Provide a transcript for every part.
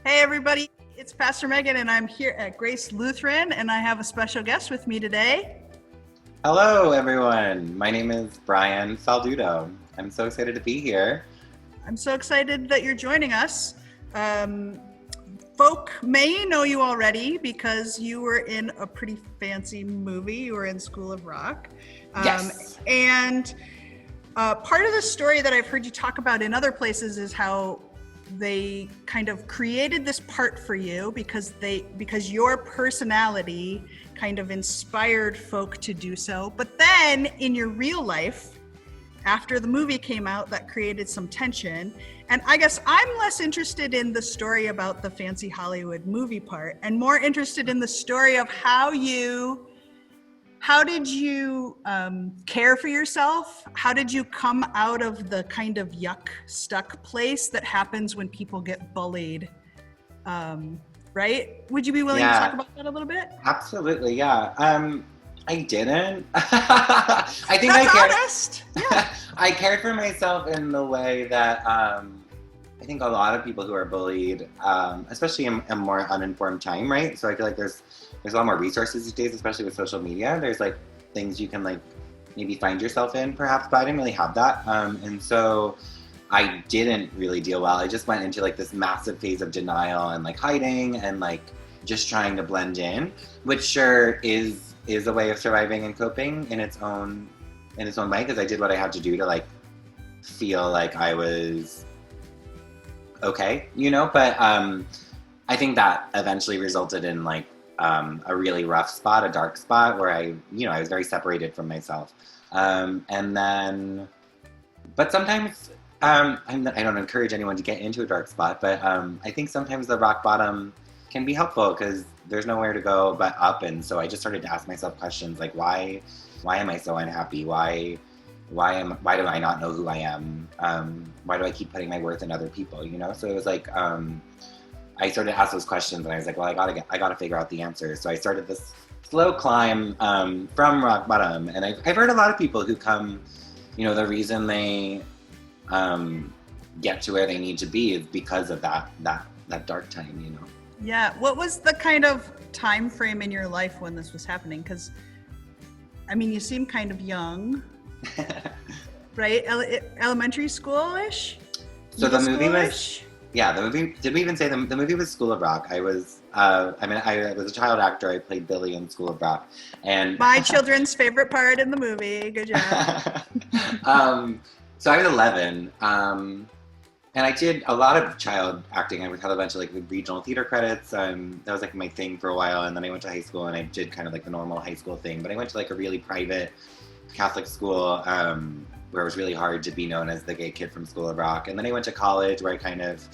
Hey everybody, it's Pastor Megan and I'm here at Grace Lutheran and I have a special guest with me today. Hello, everyone. My name is Brian Falduto. I'm so excited to be here. I'm so excited that you're joining us. Folk may know you already because you were in a pretty fancy movie. You were in School of Rock. Yes. And part of the story that I've heard you talk about in other places is how they kind of created this part for you because your personality kind of inspired folk to do so. But then in your real life, after the movie came out, that created some tension. And I guess I'm less interested in the story about the fancy Hollywood movie part and more interested in the story of how did you care for yourself? How did you come out of the kind of yuck, stuck place that happens when people get bullied? Right? Would you be willing to talk about that a little bit? Absolutely, yeah. I didn't. I think That's honest. Yeah. I cared for myself in the way that I think a lot of people who are bullied, especially in a more uninformed time, right? So I feel like there's a lot more resources these days, especially with social media. There's like things you can like maybe find yourself in perhaps, but I didn't really have that. And so I didn't really deal well. I just went into like this massive phase of denial and like hiding and like just trying to blend in, which sure is a way of surviving and coping in its own way, because I did what I had to do to like feel like I was okay, but I think that eventually resulted in like a really rough spot, a dark spot where I was very separated from myself. And then, but sometimes, I don't encourage anyone to get into a dark spot, but I think sometimes the rock bottom can be helpful because there's nowhere to go but up. And so I just started to ask myself questions like, why am I so unhappy? Why do I not know who I am? Why do I keep putting my worth in other people? So it was like, I started to ask those questions and I was like, well, I gotta figure out the answers. So I started this slow climb from rock bottom. And I've heard a lot of people who come, the reason they get to where they need to be is because of that dark time, Yeah. What was the kind of time frame in your life when this was happening? Because, I mean, you seem kind of young, right? Elementary school-ish? So the movie was... Yeah, the movie, did we even say the movie was School of Rock? I was I was a child actor. I played Billy in School of Rock. And my children's favorite part in the movie. Good job. So I was 11, and I did a lot of child acting. I would have a bunch of like regional theater credits. That was like my thing for a while. And then I went to high school and I did kind of like the normal high school thing. But I went to like a really private Catholic school where it was really hard to be known as the gay kid from School of Rock. And then I went to college where I kind of,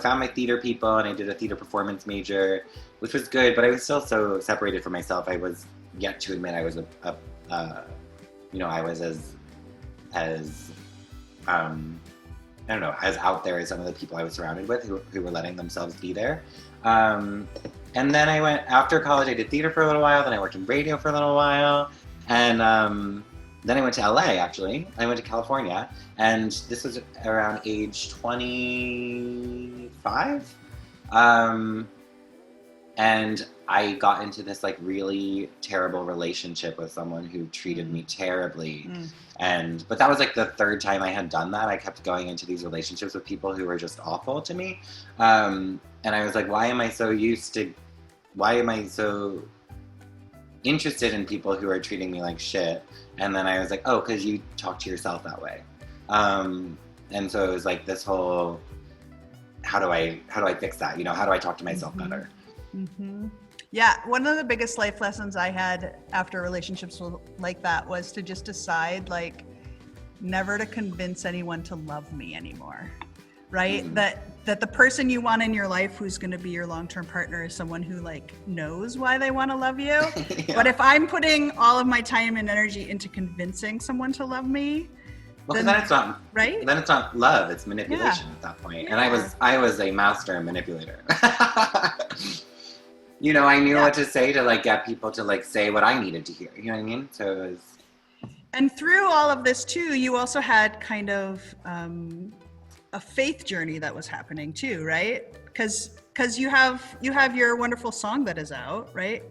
found my theater people and I did a theater performance major, which was good, but I was still so separated from myself. I was yet to admit I was I was as I don't know, as out there as some of the people I was surrounded with who were letting themselves be there. And then I went, after college, I did theater for a little while, then I worked in radio for a little while, and then I went to LA, actually. I went to California, and this was around age 25. And I got into this like really terrible relationship with someone who treated me terribly. But that was like the third time I had done that. I kept going into these relationships with people who were just awful to me. And I was like, why am I so interested in people who are treating me like shit? And then I was like, oh, because you talk to yourself that way. And so it was like this whole, how do I fix that? How do I talk to myself better? Mm-hmm. Yeah, one of the biggest life lessons I had after relationships like that was to just decide, like, never to convince anyone to love me anymore, right? Mm-hmm. That the person you want in your life who's going to be your long-term partner is someone who, like, knows why they want to love you. Yeah. But if I'm putting all of my time and energy into convincing someone to love me, well, then it's not right. Then it's not love; it's manipulation at that point. Yeah. And I was a master manipulator. I knew what to say to like get people to like say what I needed to hear. You know what I mean? So it was. And through all of this too, you also had kind of a faith journey that was happening too, right? Because because you have your wonderful song that is out, right?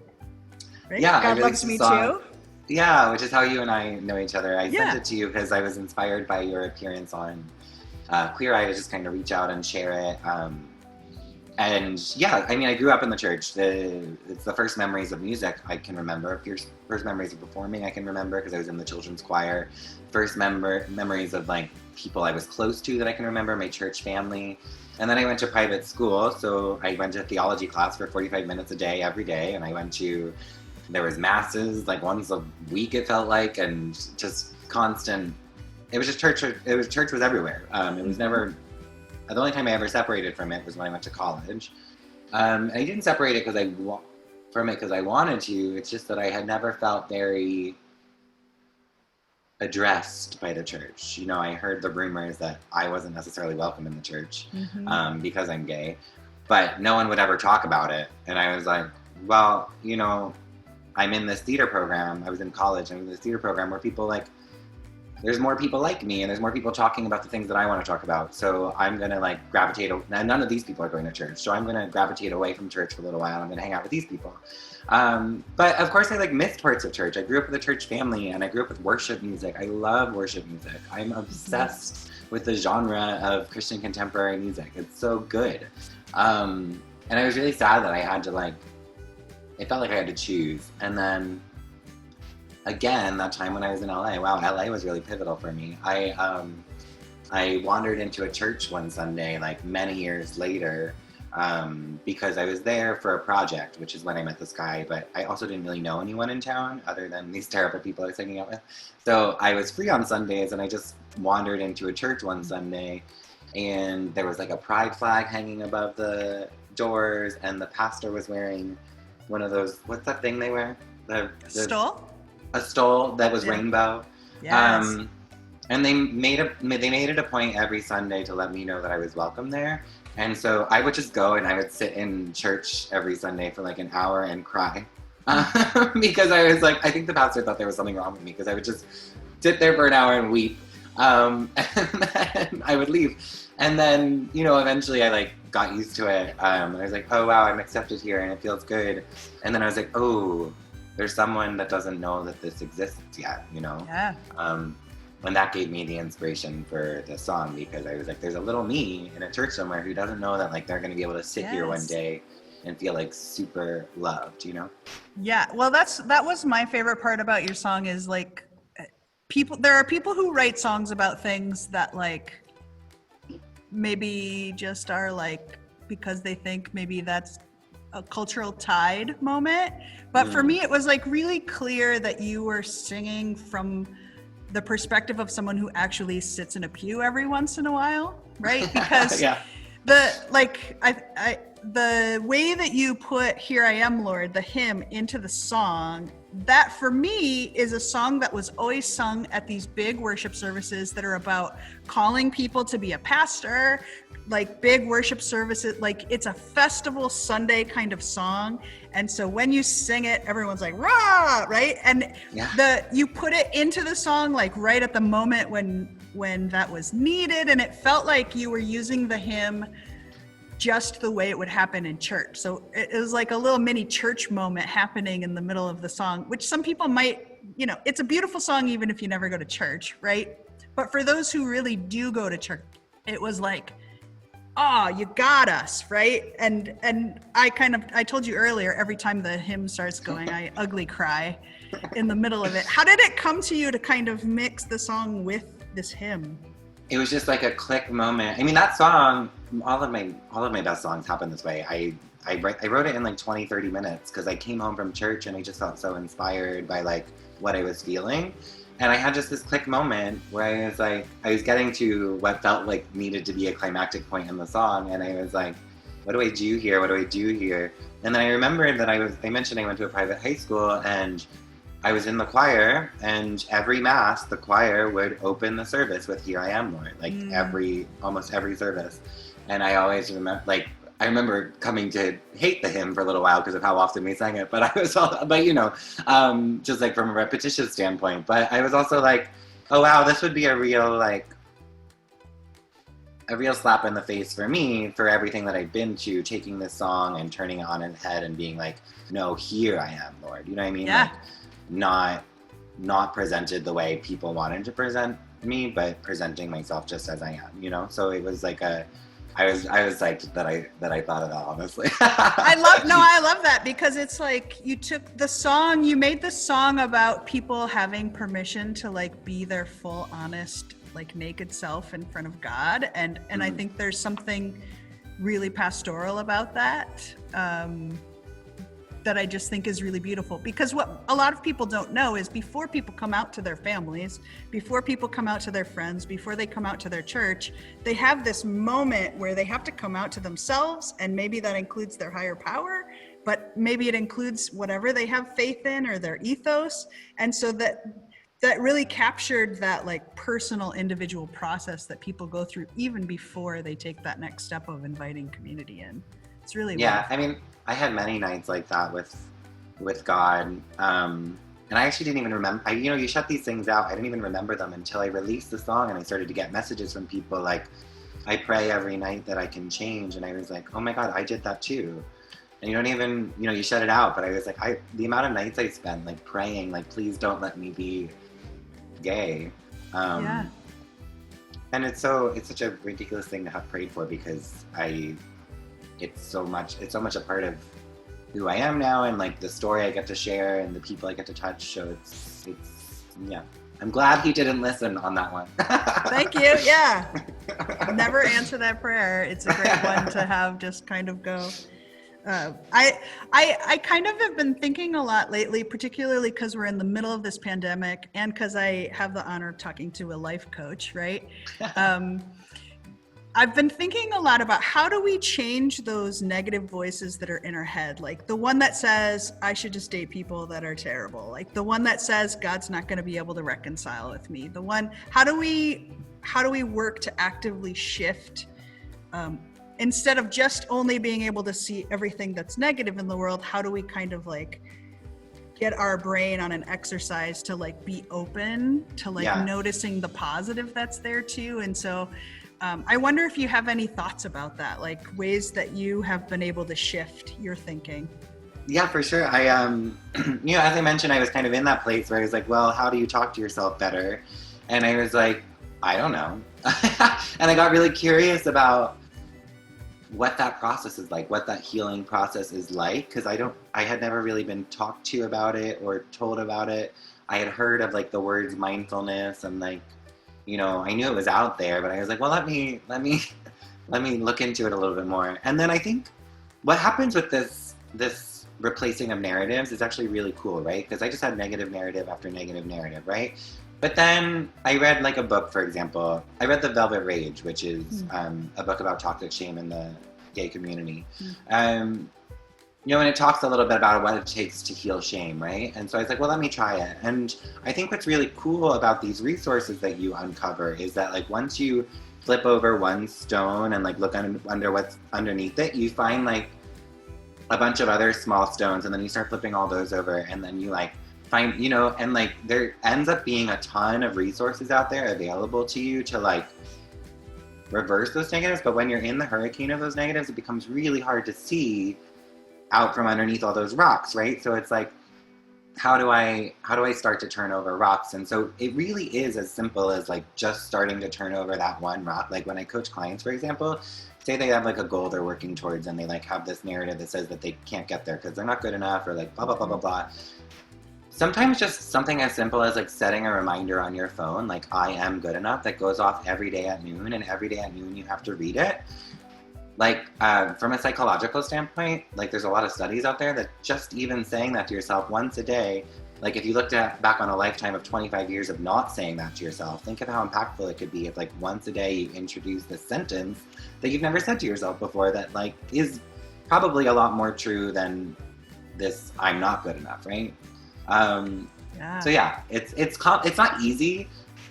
Yeah, God Loves Me Too. Yeah, which is how you and I know each other. I Yeah. sent it to you because I was inspired by your appearance on Queer Eye to just kind of reach out and share it. And yeah, I mean, I grew up in the church. It's the first memories of music I can remember. First memories of performing I can remember because I was in the children's choir. First memories of like people I was close to that I can remember, my church family. And then I went to private school, so I went to theology class for 45 minutes a day every day, and there was masses like once a week it felt like, and just constant. It was just church. Church was everywhere. It was never. The only time I ever separated from it was when I went to college. I didn't separate it because I wanted to. It's just that I had never felt very addressed by the church. You know, I heard the rumors that I wasn't necessarily welcome in the church because I'm gay, but no one would ever talk about it. And I was like, well, you know, I'm in this theater program. I was in college. I'm in this theater program where people like, there's more people like me and there's more people talking about the things that I want to talk about. So I'm going to like gravitate. None of these people are going to church. So I'm going to gravitate away from church for a little while. I'm going to hang out with these people. But of course I like missed parts of church. I grew up with a church family and I grew up with worship music. I love worship music. I'm obsessed with the genre of Christian contemporary music. It's so good. And I was really sad that I had to it felt like I had to choose. And then again, that time when I was in LA, wow, LA was really pivotal for me. I wandered into a church one Sunday, like many years later, because I was there for a project, which is when I met this guy, but I also didn't really know anyone in town other than these terrible people I was hanging out with. So I was free on Sundays and I just wandered into a church one Sunday and there was like a pride flag hanging above the doors and the pastor was wearing one of those, what's that thing they wear? The Stole? A stole that was rainbow. Yes. And they made it a point every Sunday to let me know that I was welcome there. And so I would just go and I would sit in church every Sunday for like an hour and cry. Because I was like, I think the pastor thought there was something wrong with me because I would just sit there for an hour and weep. And then I would leave. And then, you know, eventually I like got used to it. And I was like, oh wow, I'm accepted here and it feels good. And then I was like, oh, there's someone that doesn't know that this exists yet, you know? Yeah. And that gave me the inspiration for the song because I was like, there's a little me in a church somewhere who doesn't know that like they're going to be able to sit here one day and feel like super loved, you know? Yeah. Well, that was my favorite part about your song is like there are people who write songs about things that like maybe just are like because they think maybe that's a cultural tide moment. But for me, it was like really clear that you were singing from the perspective of someone who actually sits in a pew every once in a while, right? Because the way that you put Here I Am, Lord, the hymn into the song, that for me is a song that was always sung at these big worship services that are about calling people to be a pastor, like big worship services, like it's a festival Sunday kind of song. And so when you sing it, everyone's like, rah, right? And you put it into the song like right at the moment when that was needed. And it felt like you were using the hymn just the way it would happen in church. So it was like a little mini church moment happening in the middle of the song, which some people might, you know, it's a beautiful song even if you never go to church, right? But for those who really do go to church, it was like, oh, you got us, right? And I told you earlier, every time the hymn starts going, I ugly cry in the middle of it. How did it come to you to kind of mix the song with this hymn? It was just like a click moment. I mean, that song, all of my best songs happen this way. I wrote it in like 20, 30 minutes because I came home from church and I just felt so inspired by like what I was feeling. And I had just this click moment where I was getting to what felt like needed to be a climactic point in the song. And I was like, what do I do here? What do I do here? And then I remembered that I mentioned I went to a private high school and I was in the choir, and every mass, the choir would open the service with Here I Am, Lord, like almost every service. And I always remember coming to hate the hymn for a little while because of how often we sang it, but just like from a repetitious standpoint. But I was also like, oh wow, this would be a real like a real slap in the face for me for everything that I've been to, taking this song and turning it on its head and being like, no, here I am, Lord. You know what I mean? Yeah. Like, not presented the way people wanted to present me, but presenting myself just as I am, you know? So it was like I was psyched that I thought of that, honestly. I love that, because it's like you made the song about people having permission to like be their full, honest, like naked self in front of God. And I think there's something really pastoral about that. That I just think is really beautiful, because what a lot of people don't know is before people come out to their families, before people come out to their friends, before they come out to their church, they have this moment where they have to come out to themselves, and maybe that includes their higher power, but maybe it includes whatever they have faith in or their ethos. And so that really captured that like personal individual process that people go through even before they take that next step of inviting community in. It's really wonderful. I mean, I had many nights like that with God, and I actually didn't even remember. You shut these things out. I didn't even remember them until I released the song, and I started to get messages from people like, "I pray every night that I can change," and I was like, "Oh my God, I did that too." And you don't even, you shut it out. But I was like, the amount of nights I spent like praying, like, please don't let me be gay. Yeah. And it's such a ridiculous thing to have prayed for, because it's so much a part of who I am now, and like the story I get to share and the people I get to touch. So it's yeah. I'm glad he didn't listen on that one. Thank you. Yeah. Never answer that prayer. It's a great one to have just kind of go. I kind of have been thinking a lot lately, particularly because we're in the middle of this pandemic and because I have the honor of talking to a life coach, right? I've been thinking a lot about how do we change those negative voices that are in our head? Like the one that says, I should just date people that are terrible. Like the one that says, God's not going to be able to reconcile with me. The one, how do we work to actively shift, instead of just only being able to see everything that's negative in the world? How do we kind of like get our brain on an exercise to like be open to like noticing the positive that's there too? And so, I wonder if you have any thoughts about that, like ways that you have been able to shift your thinking. Yeah, for sure. I, as I mentioned, I was kind of in that place where I was like, well, how do you talk to yourself better? And I was like, I don't know. And I got really curious about what that process is like, what that healing process is like, because I had never really been talked to about it or told about it. I had heard of like the words mindfulness and like, I knew it was out there, but I was like, well, let me look into it a little bit more. And then I think what happens with this replacing of narratives is actually really cool, right? Because I just had negative narrative after negative narrative, right? But then I read like a book, for example. I read The Velvet Rage, which is a book about toxic shame in the gay community. And it talks a little bit about what it takes to heal shame, right? And so I was like, well, let me try it. And I think what's really cool about these resources that you uncover is that like once you flip over one stone and like look under what's underneath it, you find like a bunch of other small stones, and then you start flipping all those over, and then you like find, and like there ends up being a ton of resources out there available to you to like reverse those negatives. But when you're in the hurricane of those negatives, it becomes really hard to see out from underneath all those rocks, right? So it's like, how do I start to turn over rocks? And so it really is as simple as like just starting to turn over that one rock. Like when I coach clients, for example, say they have like a goal they're working towards, and they like have this narrative that says that they can't get there because they're not good enough, or like blah, blah, blah, blah, blah. Sometimes just something as simple as like setting a reminder on your phone, like I am good enough, that goes off every day at noon, and every day at noon you have to read it. Like, from a psychological standpoint, like there's a lot of studies out there that just even saying that to yourself once a day, like if you looked back on a lifetime of 25 years of not saying that to yourself, think of how impactful it could be if like once a day you introduce this sentence that you've never said to yourself before, that like is probably a lot more true than this I'm not good enough, right? So yeah, it's not easy,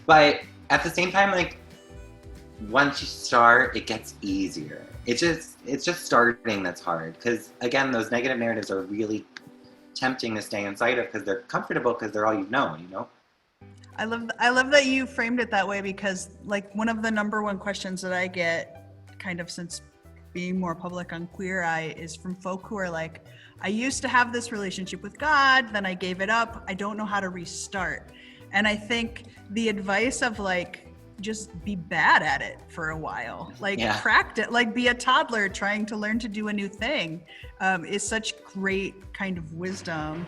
but at the same time, like once you start, it gets easier. It's just starting that's hard, because again, those negative narratives are really tempting to stay inside of because they're comfortable, because they're all you've known, I love that you framed it that way, because like one of the number one questions that I get kind of since being more public on Queer Eye is from folk who are like, I used to have this relationship with God, then I gave it up. I don't know how to restart. And I think the advice of like, just be bad at it for a while, like practice, like be a toddler trying to learn to do a new thing, is such great kind of wisdom.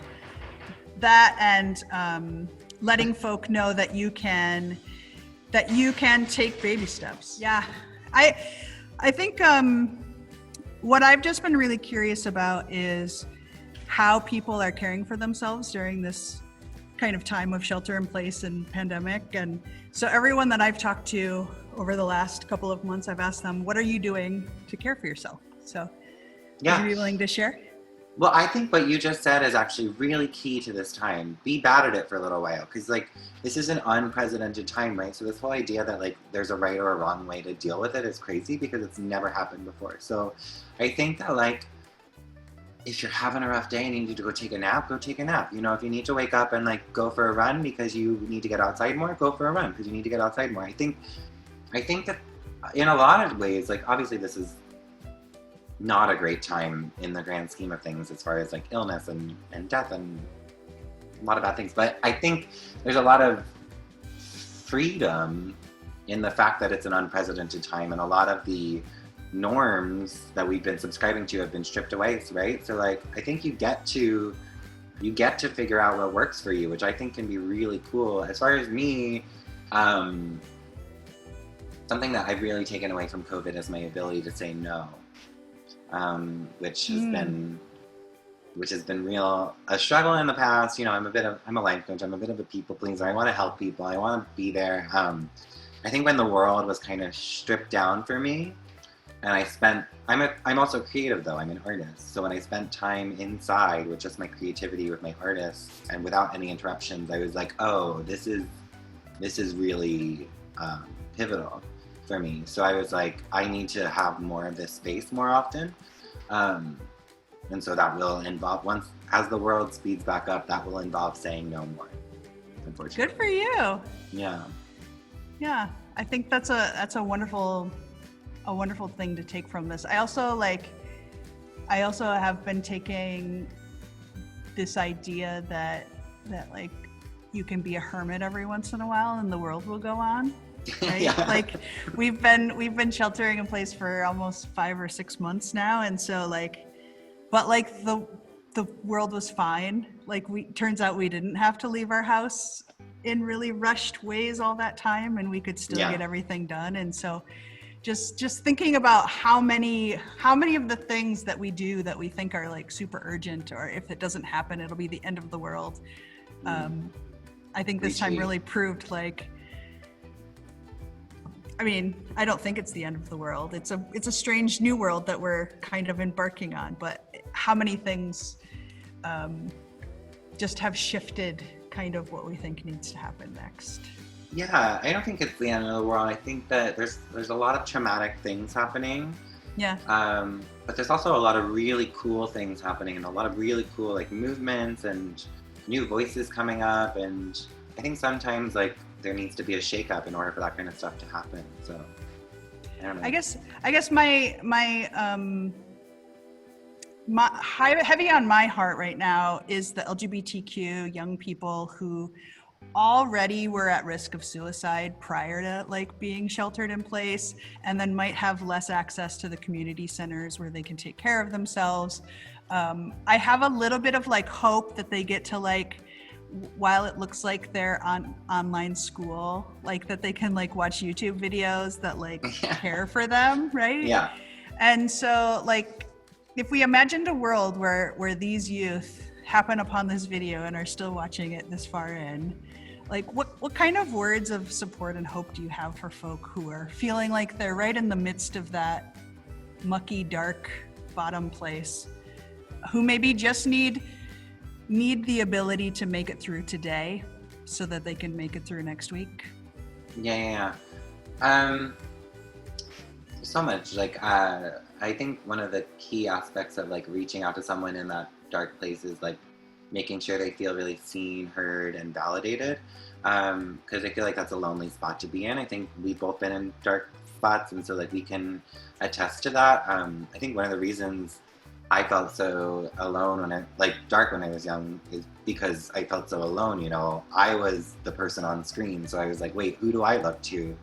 That and letting folk know that you can take baby steps. Yeah, I think what I've just been really curious about is how people are caring for themselves during this kind of time of shelter in place and pandemic. And so everyone that I've talked to over the last couple of months, I've asked them, what are you doing to care for yourself? So would you be willing to share? Well, I think what you just said is actually really key to this time. Be bad at it for a little while, because like this is an unprecedented time, right? So this whole idea that like there's a right or a wrong way to deal with it is crazy, because it's never happened before. So I think that like if you're having a rough day and you need to go take a nap, go take a nap. You know, if you need to wake up and like go for a run because you need to get outside more, go for a run because you need to get outside more. I think that in a lot of ways, like obviously this is not a great time in the grand scheme of things as far as like illness and death and a lot of bad things. But I think there's a lot of freedom in the fact that it's an unprecedented time, and a lot of the norms that we've been subscribing to have been stripped away, right? So like I think you get to figure out what works for you, which I think can be really cool. As far as me, something that I've really taken away from COVID is my ability to say no, which has been real a struggle in the past. You know, I'm a life coach, I'm a bit of a people pleaser. I want to help people, I want to be there. I think when the world was kind of stripped down for me, and I'm also creative though, I'm an artist. So when I spent time inside with just my creativity, with my artists, and without any interruptions, I was like, oh, this is really pivotal for me. So I was like, I need to have more of this space more often. And so that will involve, as the world speeds back up, that will involve saying no more, unfortunately. Good for you. Yeah. Yeah, I think that's a wonderful thing to take from this. I also have been taking this idea that like you can be a hermit every once in a while and the world will go on. Right? Yeah. Like we've been sheltering in place for almost 5 or 6 months now, and so like, but like the world was fine. Like turns out we didn't have to leave our house in really rushed ways all that time, and we could still get everything done. And so just thinking about how many of the things that we do that we think are like super urgent, or if it doesn't happen it'll be the end of the world. I think this time really proved like, I mean, I don't think it's the end of the world. It's a strange new world that we're kind of embarking on, but how many things just have shifted kind of what we think needs to happen next. Yeah, I don't think it's the end of the world. I think that there's a lot of traumatic things happening. Yeah. But there's also a lot of really cool things happening, and a lot of really cool like movements and new voices coming up. And I think sometimes like there needs to be a shakeup in order for that kind of stuff to happen. So I don't know. I guess my heavy on my heart right now is the LGBTQ young people who already were at risk of suicide prior to like being sheltered in place, and then might have less access to the community centers where they can take care of themselves. I have a little bit of like hope that they get to like, while it looks like they're on online school, like that they can like watch YouTube videos that like care for them, right? Yeah. And so like, if we imagined a world where these youth happen upon this video and are still watching it this far in, like what kind of words of support and hope do you have for folk who are feeling like they're right in the midst of that mucky, dark bottom place, who maybe just need the ability to make it through today so that they can make it through next week? Yeah. So much. Like, I think one of the key aspects of like reaching out to someone in that dark place is like making sure they feel really seen, heard, and validated. Because I feel like that's a lonely spot to be in. I think we've both been in dark spots, and so like we can attest to that. I think one of the reasons I felt so alone dark when I was young is because I felt so alone, you know. I was the person on screen, so I was like, wait, who do I look to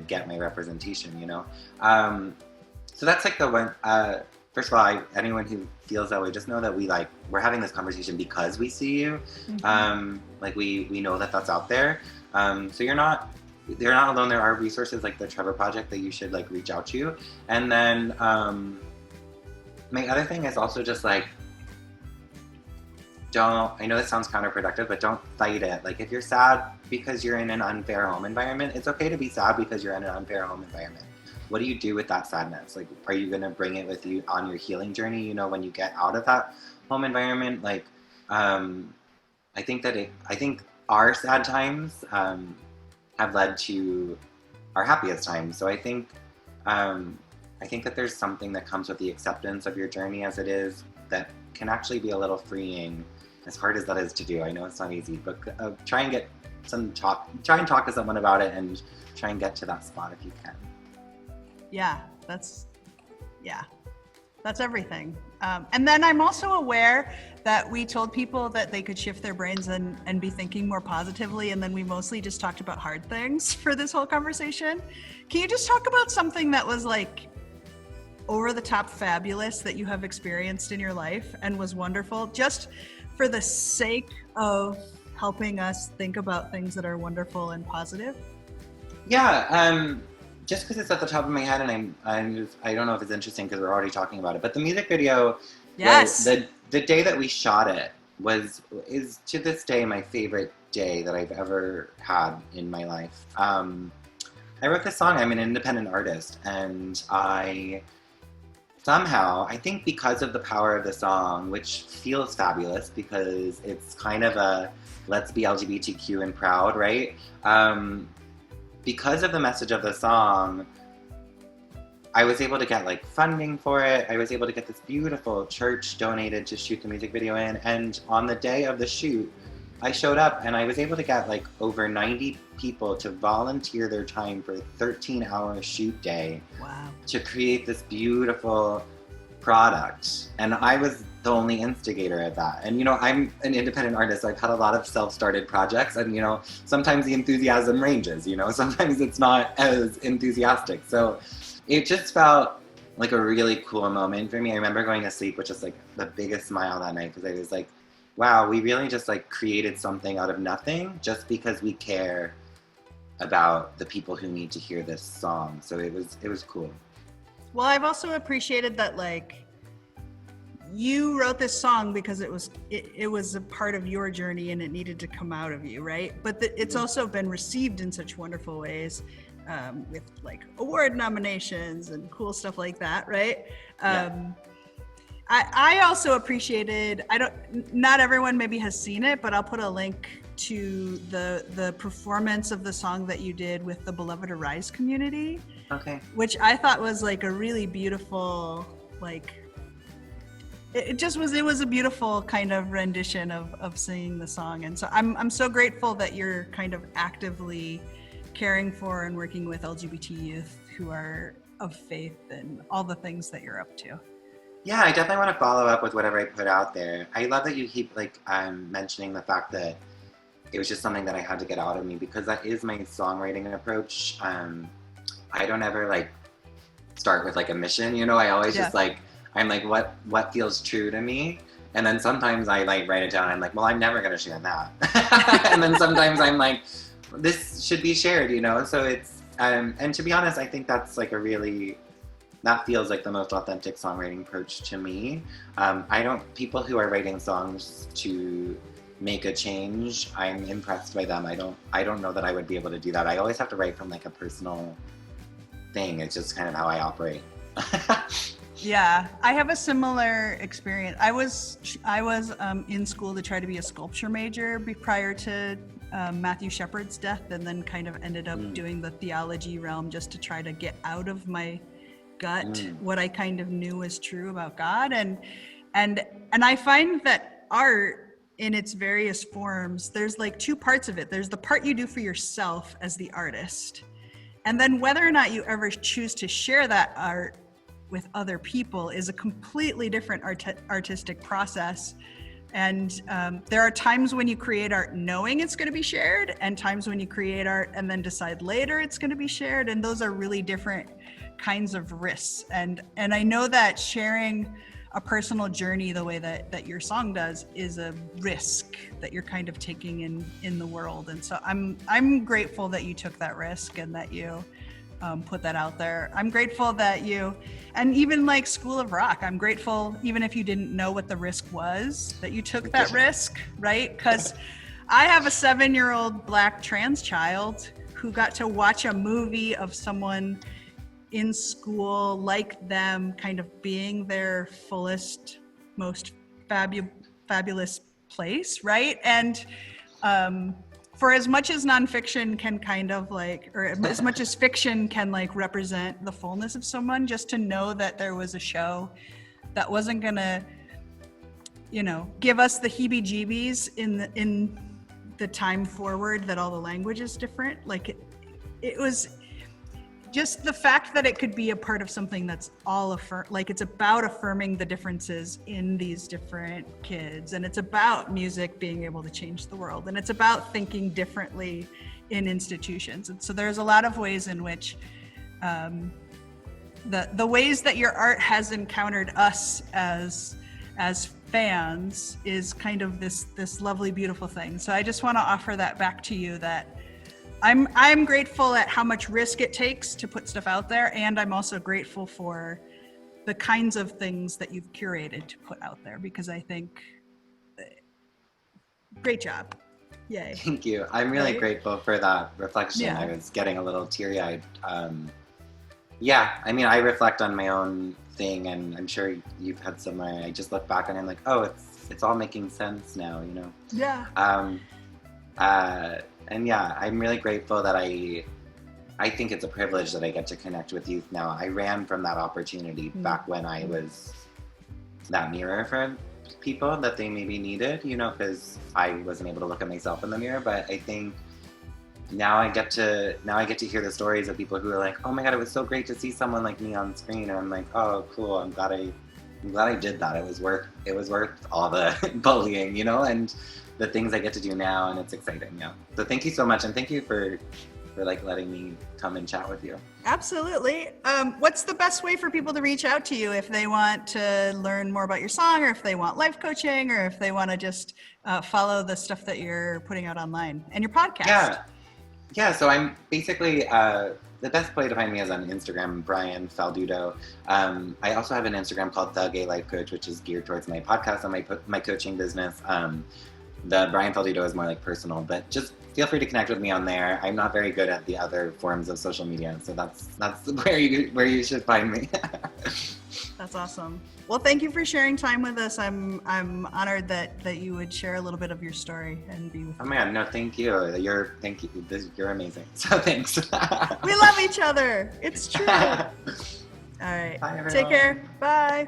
get my representation, you know? So that's like the one, first of all, anyone who feels that way, just know that we're having this conversation because we see you. Mm-hmm. Like we know that that's out there. So you're not alone. There are resources like the Trevor Project that you should like reach out to. And then my other thing is also just like, I know this sounds counterproductive, but don't fight it. Like if you're sad because you're in an unfair home environment, it's okay to be sad because you're in an unfair home environment. What do you do with that sadness? Like, are you going to bring it with you on your healing journey? You know, when you get out of that home environment, like, I think our sad times have led to our happiest times. So I think that there's something that comes with the acceptance of your journey as it is that can actually be a little freeing, as hard as that is to do. I know it's not easy, but try and talk to someone about it and try and get to that spot if you can. Yeah, that's everything. And then I'm also aware that we told people that they could shift their brains and be thinking more positively, and then we mostly just talked about hard things for this whole conversation. Can you just talk about something that was like over the top fabulous that you have experienced in your life and was wonderful, just for the sake of helping us think about things that are wonderful and positive? Yeah, just because it's at the top of my head, and I don't know if it's interesting because we're already talking about it, but the music video, yes, the day that we shot it is to this day my favorite day that I've ever had in my life. I wrote this song. I'm an independent artist, and I think because of the power of the song, which feels fabulous because it's kind of a let's be LGBTQ and proud, right? Because of the message of the song, I was able to get like funding for it. I was able to get this beautiful church donated to shoot the music video in. And on the day of the shoot, I showed up and I was able to get like over 90 people to volunteer their time for a 13-hour shoot day. Wow. To create this beautiful product. And I was the only instigator of that. And, you know, I'm an independent artist. So I've had a lot of self-started projects, and, you know, sometimes the enthusiasm ranges, you know, sometimes it's not as enthusiastic. So it just felt like a really cool moment for me. I remember going to sleep with just like the biggest smile that night, because I was like, wow, we really just like created something out of nothing just because we care about the people who need to hear this song. So it was cool. Well, I've also appreciated that, like, you wrote this song because it was a part of your journey and it needed to come out of you, right? But it's also been received in such wonderful ways, with like award nominations and cool stuff like that, right? Yeah. I also appreciated, not everyone maybe has seen it, but I'll put a link to the performance of the song that you did with the Beloved Arise community. Okay. Which I thought was like a really beautiful, like, it was a beautiful kind of rendition of singing the song. And so I'm so grateful that you're kind of actively caring for and working with LGBT youth who are of faith and all the things that you're up to. Yeah, I definitely want to follow up with whatever I put out there. I love that you keep like mentioning the fact that it was just something that I had to get out of me, because that is my songwriting approach. I don't ever like start with like a mission, you know. I always just like, I'm like, what feels true to me? And then sometimes I like write it down and I'm like, well, I'm never gonna share that. And then sometimes I'm like, this should be shared, you know. So it's and to be honest, I think that's like that feels like the most authentic songwriting approach to me. People who are writing songs to make a change, I'm impressed by them. I don't know that I would be able to do that. I always have to write from like a personal thing. It's just kind of how I operate. Yeah, I have a similar experience. I was in school to try to be a sculpture major prior to Matthew Shepard's death, and then kind of ended up doing the theology realm just to try to get out of my gut what I kind of knew was true about God. And I find that art in its various forms, there's like two parts of it. There's the part you do for yourself as the artist, and then whether or not you ever choose to share that art with other people is a completely different artistic process. And there are times when you create art knowing it's going to be shared, and times when you create art and then decide later it's going to be shared. And those are really different kinds of risks. And I know that sharing a personal journey the way that your song does is a risk that you're kind of taking in the world. And so I'm grateful that you took that risk and that you put that out there. I'm grateful that and even like School of Rock, I'm grateful, even if you didn't know what the risk was, that you took that risk, right? Because I have a 7-year-old Black trans child who got to watch a movie of someone in school like them kind of being their fullest, most fabulous place, right? And for as much as nonfiction can kind of like, or as much as fiction can like represent the fullness of someone, just to know that there was a show that wasn't gonna, give us the heebie-jeebies in the time forward that all the language is different. Like it was just the fact that it could be a part of something that's all like it's about affirming the differences in these different kids, and it's about music being able to change the world, and it's about thinking differently in institutions. And so there's a lot of ways in which the ways that your art has encountered us as fans is kind of this lovely, beautiful thing. So I just want to offer that back to you, that I'm grateful at how much risk it takes to put stuff out there, and I'm also grateful for the kinds of things that you've curated to put out there, because I think, great job. Yay. Thank you. I'm really grateful for that reflection. Yeah. I was getting a little teary-eyed. I reflect on my own thing, and I'm sure you've had similar. I just look back and I'm like, oh, it's all making sense now, Yeah. I'm really grateful that I think it's a privilege that I get to connect with youth now. I ran from that opportunity back when I was that mirror for people that they maybe needed, because I wasn't able to look at myself in the mirror. But I think now I get to hear the stories of people who are like, oh my God, it was so great to see someone like me on screen. And I'm like, oh, cool. I'm glad I did that. It was worth all the bullying, and the things I get to do now, and it's exciting. Yeah. So thank you so much, and thank you for like letting me come and chat with you. Absolutely. What's the best way for people to reach out to you if they want to learn more about your song, or if they want life coaching, or if they want to just follow the stuff that you're putting out online and your podcast? Yeah. So I'm basically the best way to find me is on Instagram, Brian Falduto. I also have an Instagram called The Gay Life Coach, which is geared towards my podcast and my coaching business. The Brian Falduto is more like personal, but just feel free to connect with me on there. I'm not very good at the other forms of social media, so that's where you should find me. That's awesome. Well, thank you for sharing time with us. I'm honored that you would share a little bit of your story and be with Oh man, no, thank you. You're amazing. So thanks. We love each other. It's true. All right. Bye, everyone. Take care. Bye.